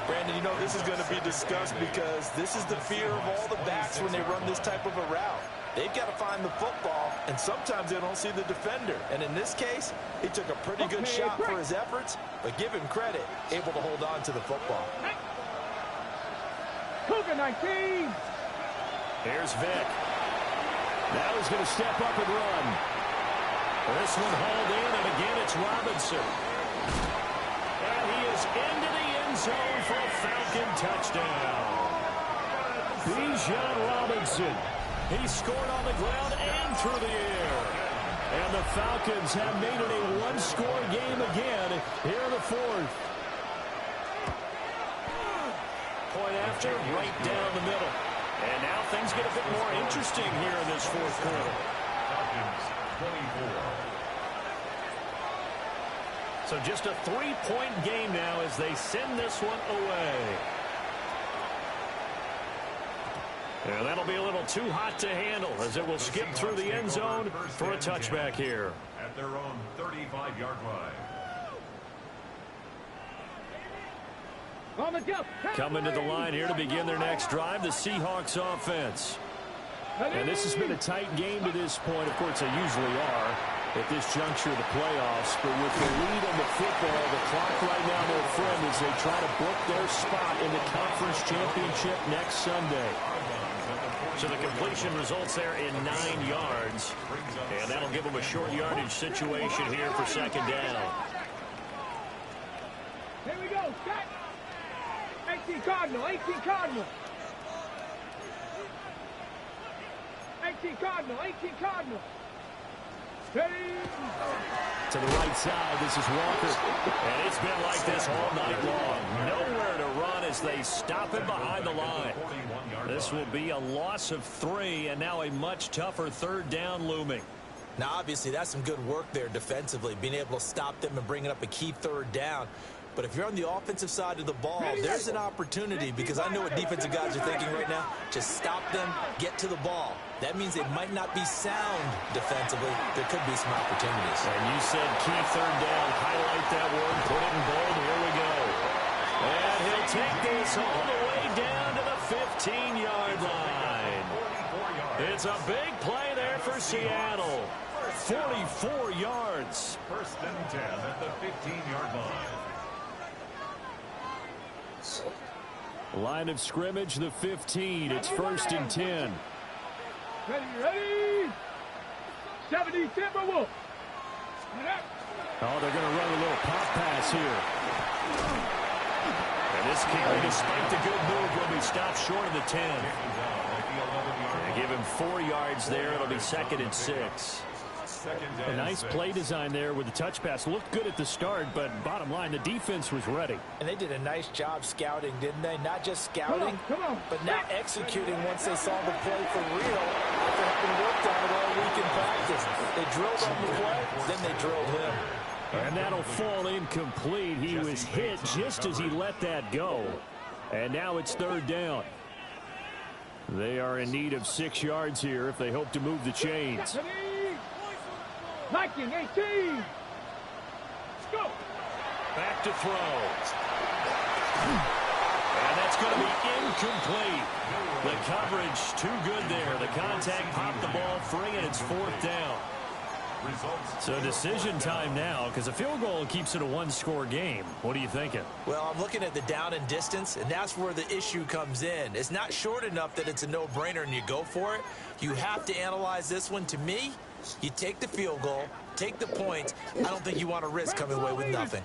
Brandon, you know this is going to be discussed because this is the fear of all the backs when they run this type of a route. They've got to find the football, and sometimes they don't see the defender. And in this case, he took a pretty good shot for his efforts, but give him credit, able to hold on to the football. Cougar 19. Here's Vick. Now he's going to step up and run. This one hauled in, and again it's Robinson. And he is into the end zone for a Falcon touchdown. Bijan Robinson. He scored on the ground and through the air. And the Falcons have made it a one-score game again here in the 4th. Point after, right down the middle. And now things get a bit more interesting here in this 4th quarter. Falcons 24, So just a 3-point game now as they send this one away. And that'll be a little too hot to handle as it will skip through the end zone for a touchback here. At their own 35-yard line. Coming to the line here to begin their next drive, the Seahawks offense. And this has been a tight game to this point. Of course, they usually are at this juncture of the playoffs. But with the lead on the football, the clock right now, their friend, as they try to book their spot in the conference championship next Sunday. So the completion results there in 9 yards. And that'll give them a short yardage situation here for second down. Here we go. Set. 18 Cardinal. 18 Cardinal. 18 Cardinal. 18 Cardinal. To the right side, this is Walker. And it's been like this all night long. Nowhere to run as they stop him behind the line. This will be a loss of 3, and now a much tougher third down looming. Now, obviously, that's some good work there defensively, being able to stop them and bringing up a key third down. But if you're on the offensive side of the ball, there's an opportunity, because I know what defensive guys are thinking right now. Just stop them, get to the ball. That means they might not be sound defensively. There could be some opportunities. And you said key third down. Highlight that word. Put it in bold. Here we go. And he'll take this all the way down to the 15-yard line. It's a big play there for Seattle. 44 yards. First and 10 at the 15-yard line. Line of scrimmage, the 15. It's first and 10. Ready. 70 Timberwolves. Oh, they're going to run a little pop pass here. And this carry, despite the good move, will be stopped short of the 10. They give him 4 yards there. It'll be second and 6. A nice play design there with the touch pass. Looked good at the start, but bottom line, the defense was ready. And they did a nice job scouting, didn't they? Not just scouting, but now executing once they saw the play for real after having worked on it all week in practice. They drilled on the play, then they drilled him. And that'll fall incomplete. He was hit just as he let that go. And now it's third down. They are in need of 6 yards here if they hope to move the chains. Viking 18. Let's go. Back to throw. And that's going to be incomplete. The coverage too good there. The contact popped the ball free, and it's fourth down. So decision time now, because a field goal keeps it a 1-score game. What are you thinking? Well, I'm looking at the down and distance, and that's where the issue comes in. It's not short enough that it's a no-brainer and you go for it. You have to analyze this one. To me, you take the field goal, take the points. I don't think you want to risk coming away with nothing.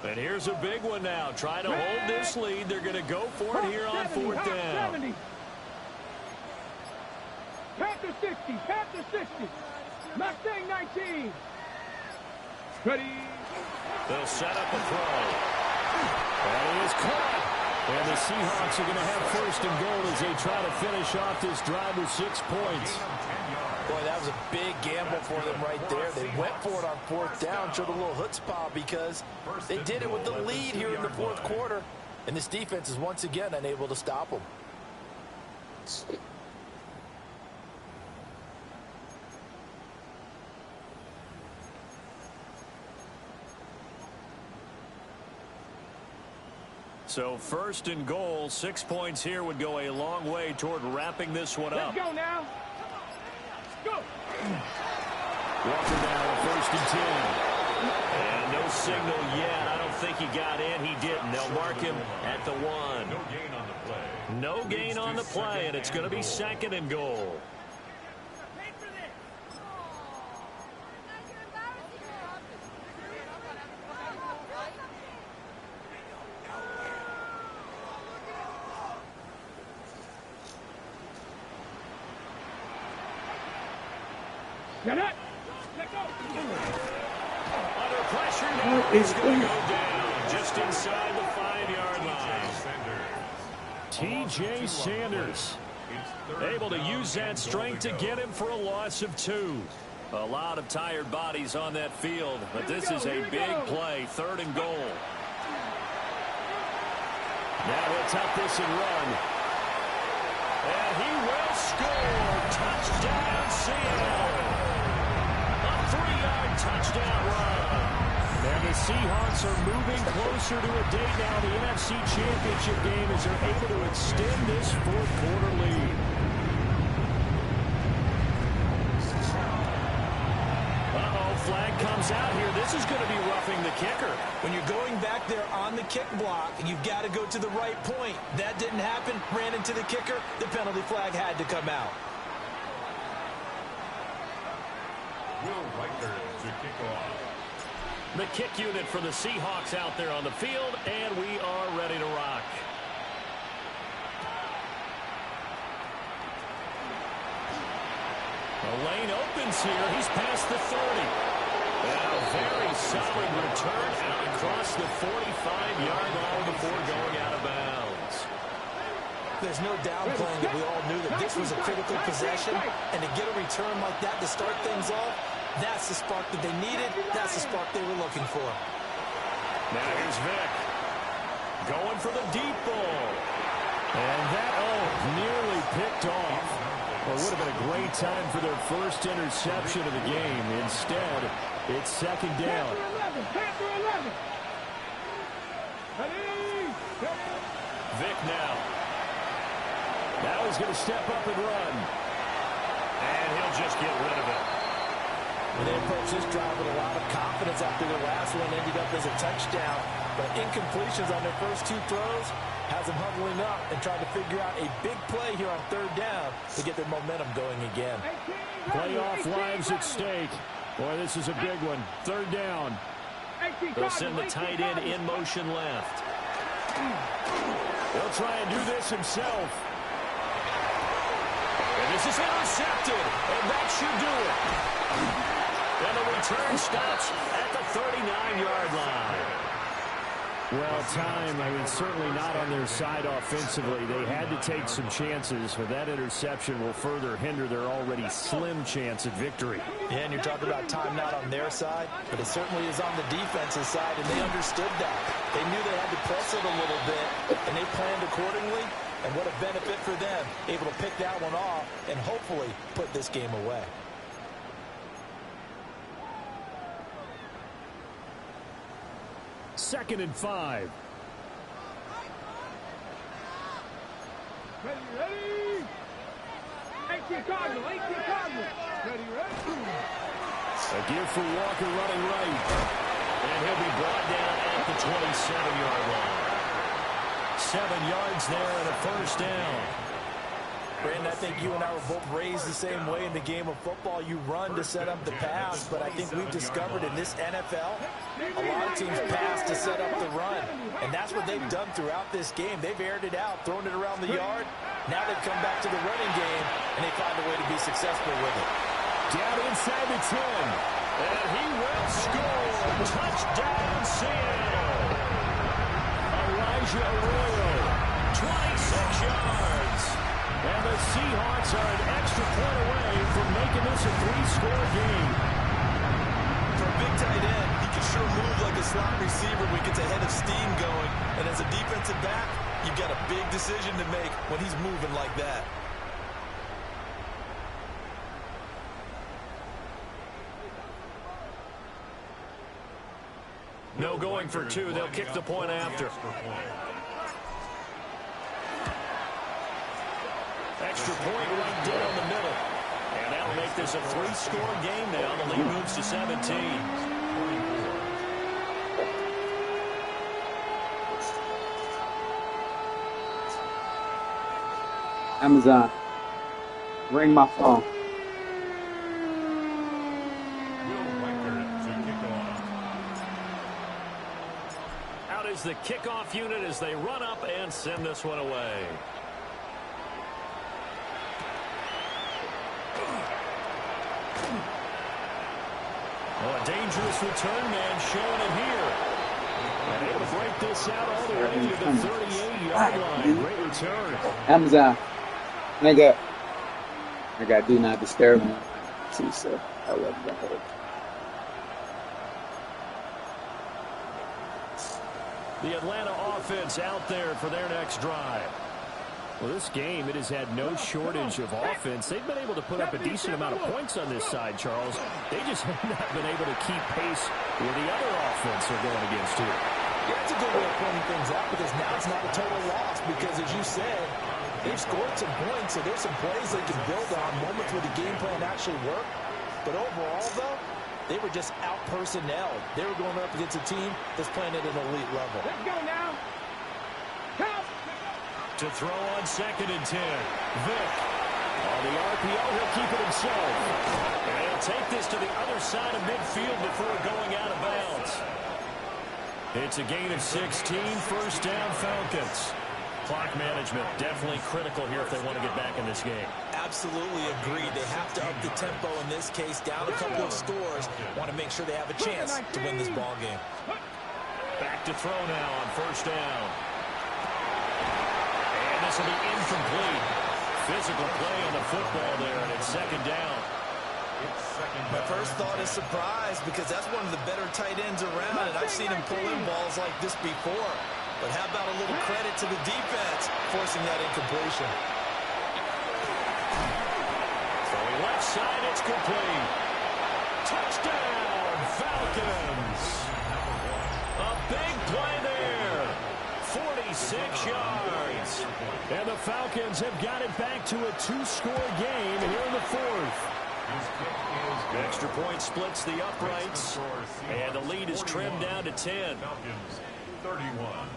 And here's a big one now. Try to hold this lead. They're going to go for it here on fourth down. Panther 60, Panther 60. Mustang 19. Ready. They'll set up a throw. And he is caught. And the Seahawks are going to have first and goal as they try to finish off this drive with 6 points. Boy, that was a big gamble for them right there. They went for it on fourth down, showed a little chutzpah because they did it with the lead here in the fourth quarter. And this defense is once again unable to stop them. So first and goal, 6 points here would go a long way toward wrapping this one up. Let's go now. Go. Walker now at first and 10. And no signal yet. I don't think he got in. He didn't. They'll mark him at the 1. No gain on the play. No gain on the play, and it's going to be second and goal. Get it. Let go. Under pressure now. He's going to go down just inside the 5-yard line. T.J. Sanders able to use that strength to get him for a loss of 2. A lot of tired bodies on that field, but this is a big play, 3rd and goal. Now he'll tuck this and run. And he will score. Touchdown, Seattle. A 3-yard touchdown run. And the Seahawks are moving closer to a day now in the NFC Championship game as they're able to extend this 4th-quarter lead. Flag comes out here. This is going to be roughing the kicker. When you're going back there on the kick block, you've got to go to the right point. That didn't happen. Ran into the kicker. The penalty flag had to come out. Wildcard to kick off. The kick unit for the Seahawks out there on the field, and we are ready to rock. The lane opens here. He's past the 30. And a very solid return out across the 45-yard line before going out of bounds. There's no downplaying that we all knew that this was a critical possession, and to get a return like that to start things off, that's the spark that they needed. That's the spark they were looking for. Now here's Vic. Going for the deep ball. And that, nearly picked off. Well, it would have been a great time for their first interception of the game. Instead, it's 2nd down. Vic now. Now he's going to step up and run. And he'll just get rid of it. When they approached this drive with a lot of confidence after their last one, ended up as a touchdown. But incompletions on their first 2 throws has them huddling up and trying to figure out a big play here on 3rd down to get their momentum going again. Playoff lives at stake. Boy, this is a big one. 3rd down. They'll send the tight end in motion left. He'll try and do this himself. And this is intercepted. And that should do it. And the return stops at the 39-yard line. Well, time, certainly not on their side offensively. They had to take some chances, but that interception will further hinder their already slim chance at victory. Yeah, and you're talking about time not on their side, but it certainly is on the defensive side, and they understood that. They knew they had to press it a little bit, and they planned accordingly, and what a benefit for them, able to pick that one off and hopefully put this game away. Second and 5. Ready, ready. 18 Cardinal, 18 Cardinal. Ready, ready. A give for Walker running right. And he'll be brought down at the 27-yard line. 7 yards there and a 1st down. Brandon, I think you and I were both raised the same way in the game of football. You run to set up the pass, but I think we've discovered in this NFL, a lot of teams pass to set up the run, and that's what they've done throughout this game. They've aired it out, thrown it around the yard. Now they've come back to the running game, and they find a way to be successful with it. Down inside the 10, and he will score. Touchdown, Seattle. Elijah Arroyo, 26 yards. And the Seahawks are an extra point away from making this a 3-score game. For a big tight end, he can sure move like a slot receiver when he gets a head of steam going. And as a defensive back, you've got a big decision to make when he's moving like that. No going for 2. They'll kick the point after. Extra point right down the middle. And that'll make this a 3-score game now. The lead moves to 17. Amazon, ring my phone. Out is the kickoff unit as they run up and send this one away. Oh, a dangerous return man showing it here. And able to break this out all the way to the 38-yard line. Great return. Amazon, nigga, I got do not disturb me. See, so. I love that. The Atlanta offense out there for their next drive. Well, this game, it has had no shortage of offense. They've been able to put up a decent amount of points on this side, Charles. They just have not been able to keep pace with the other offense they're going against here. Yeah, that's a good way of pointing things out because now it's not a total loss because, as you said, they've scored some points, so there's some plays they can build on, moments where the game plan actually worked. But overall, though, they were just out-personnelled. They were going up against a team that's playing at an elite level. Let's go now. Count. To throw on 2nd and 10. Vick. On the RPO, he'll keep it himself. And he'll take this to the other side of midfield before going out of bounds. It's a gain of 16, first down Falcons. Clock management definitely critical here if they want to get back in this game. Absolutely agreed. They have to up the tempo in this case, down a couple of scores. Want to make sure they have a chance to win this ball game. Back to throw now on first down. And this will be incomplete. Physical play on the football there, and it's 2nd down. My first thought is surprise because that's one of the better tight ends around, and I've seen him pull in balls like this before. But how about a little credit to the defense forcing that incompletion? Throwing left side, it's complete. Touchdown, Falcons. A big play there. 46 yards. And the Falcons have got it back to a 2-score game here in the 4th. Extra point splits the uprights, and the lead is trimmed down to 10. Falcons 31.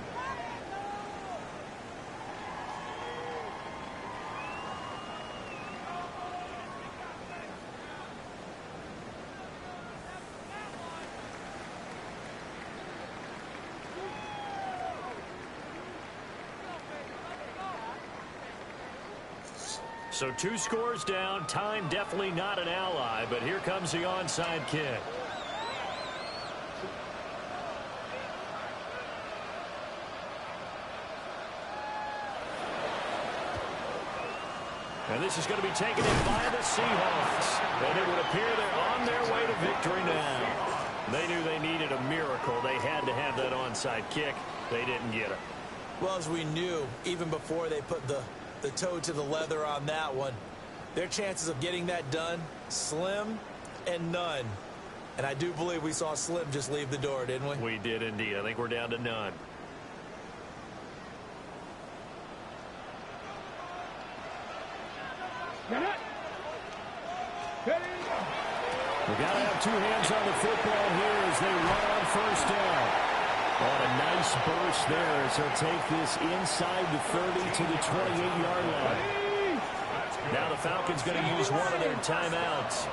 So 2 scores down. Time definitely not an ally, but here comes the onside kick. And this is going to be taken in by the Seahawks. And it would appear they're on their way to victory now. They knew they needed a miracle. They had to have that onside kick. They didn't get it. Well, as we knew, even before they put the toe to the leather on that one, their chances of getting that done, slim and none. And I do believe we saw Slim just leave the door, didn't we? We did indeed. I think we're down to none. We got to have 2 hands on the football here as they run on first down. On a nice burst there as he'll take this inside the 30 to the 28-yard line. Now the Falcons going to use one of their timeouts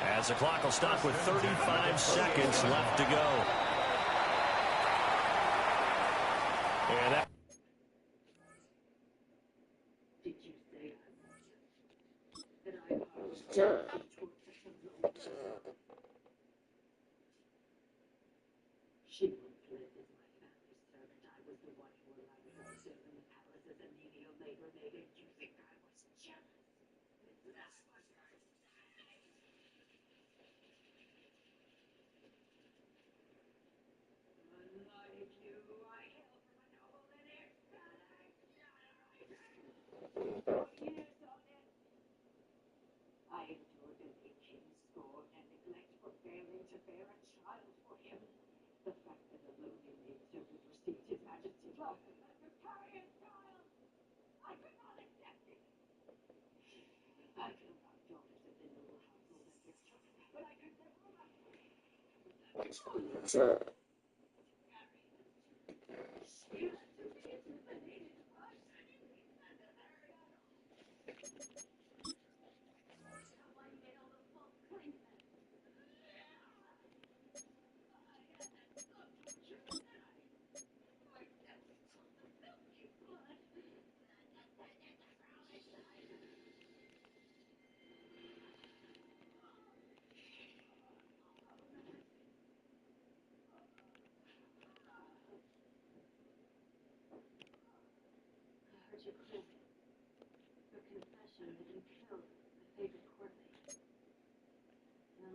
as the clock will stop with 35 seconds left to go. And that Did you say that I She once lived as my family's servant. I was the one who allowed her to serve in the palace as a menial labor maid, and you think I was jealous? That's what you're saying. Unlike you, I hail from a noble lineage, but I years on it. I endured an aching scorn and neglect for failing to bear a child for him. The fact that a lonely maidservant received his majesty's love and let him carry his child, I could not accept it. I could allow daughters of the noble household as their children, but I could never allow your claim, your confession that you killed my favorite court lady. No,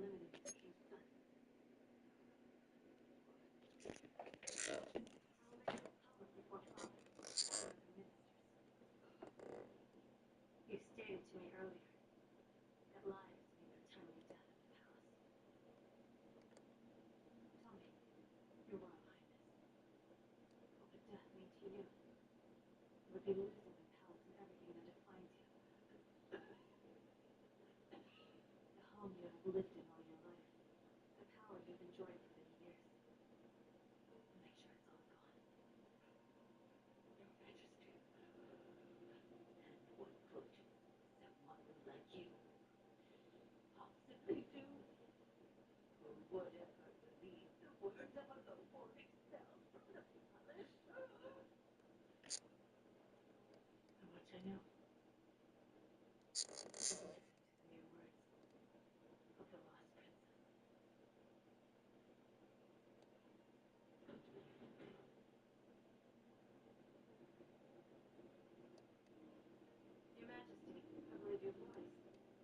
lived it all your life. The power you've enjoyed for many years. Make sure it's all gone. Your Majesty. And what could someone like you possibly do? Who would ever believe the words of a local expelled from the palace? How much I know. Listen to the mere words of the lost princess. Your Majesty, I believe your voice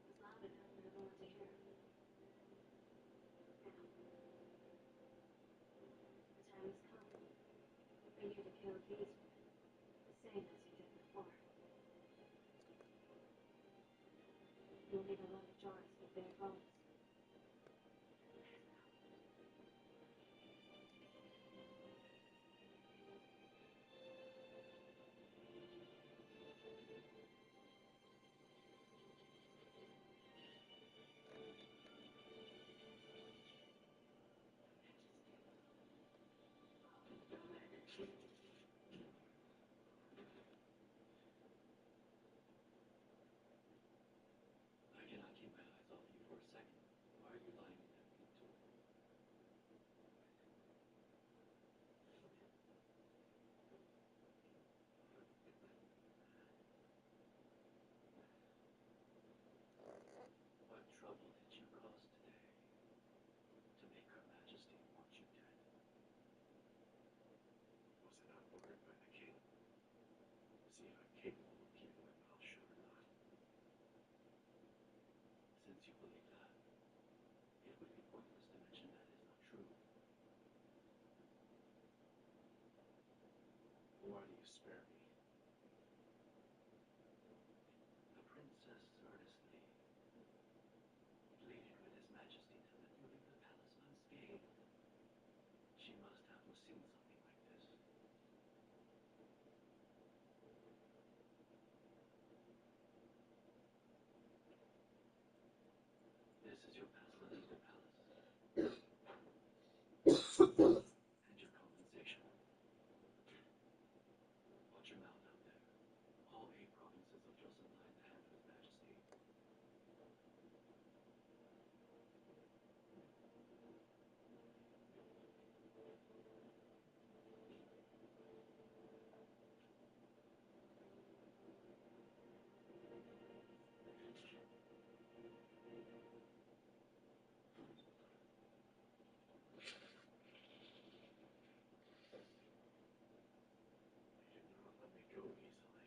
was loud enough for everyone to hear. Now, the time has come for you to kill these women, the same as you did before. You'll need a lot of jars with their bones. I cannot keep my eyes off you for a second. Why are you lying in that meat tool? What trouble did you cause today to make Her Majesty want you dead? Was it not ordered by the king? See if I'm capable of keeping my mouth shut or not. Since you believe that, it would be pointless to mention that is not true. Why do you spare me? The princess earnestly pleaded with His Majesty to let you leave the palace unscathed. She must have foreseen something like this. This is your pass letter to the palace. And your compensation. Watch your mouth out there. All 8 provinces of Joseon lie in the hands of His Majesty. You did not let me go easily.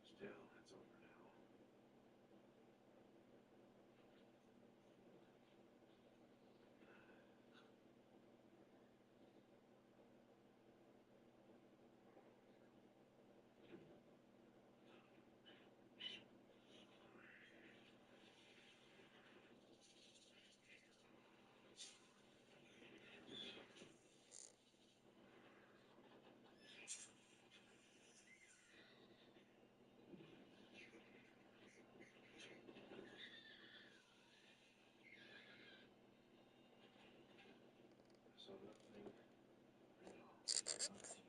Still, it's over now. I saw nothing. No, I did not see anything.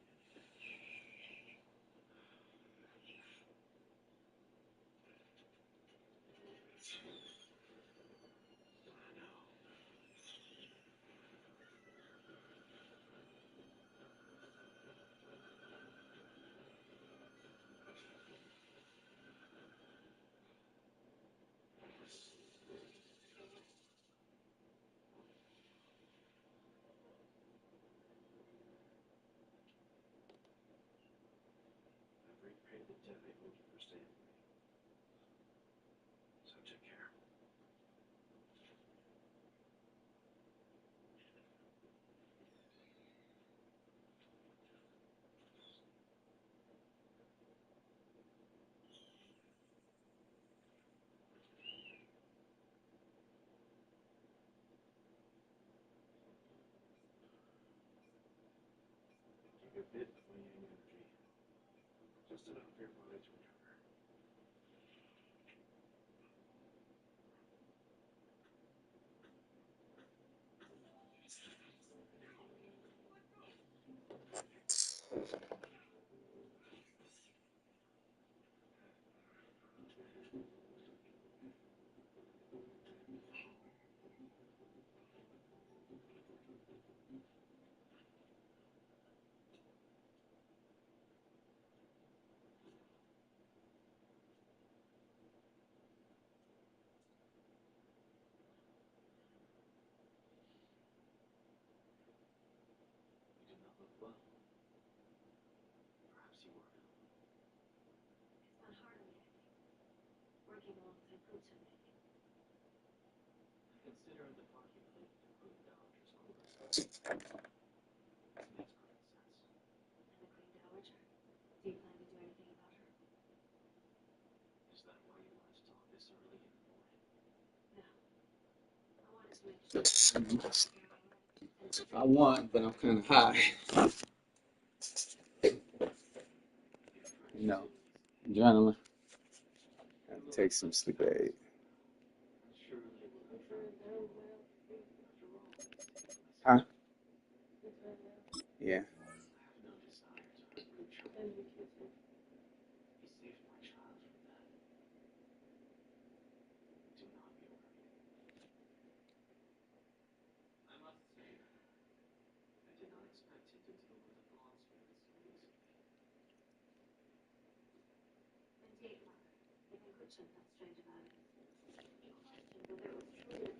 No. I've repaid the debt I owed you for staying with me. So take care. Give you a bit of my yang energy. Just enough for your body to recover. working alongside Putin making. I consider the parking plate including the Dowager's quarters. Makes great sense. And the Queen Dowager? Do you plan to do anything about her? Is that why you want to talk this early in the morning? No. I wanted to make sure. I won, but I'm kind of high. You know, adrenaline. Have to take some sleep aid. Huh? Yeah. And Dietmar, even Gutschen felt strange about it. He questioned whether it was true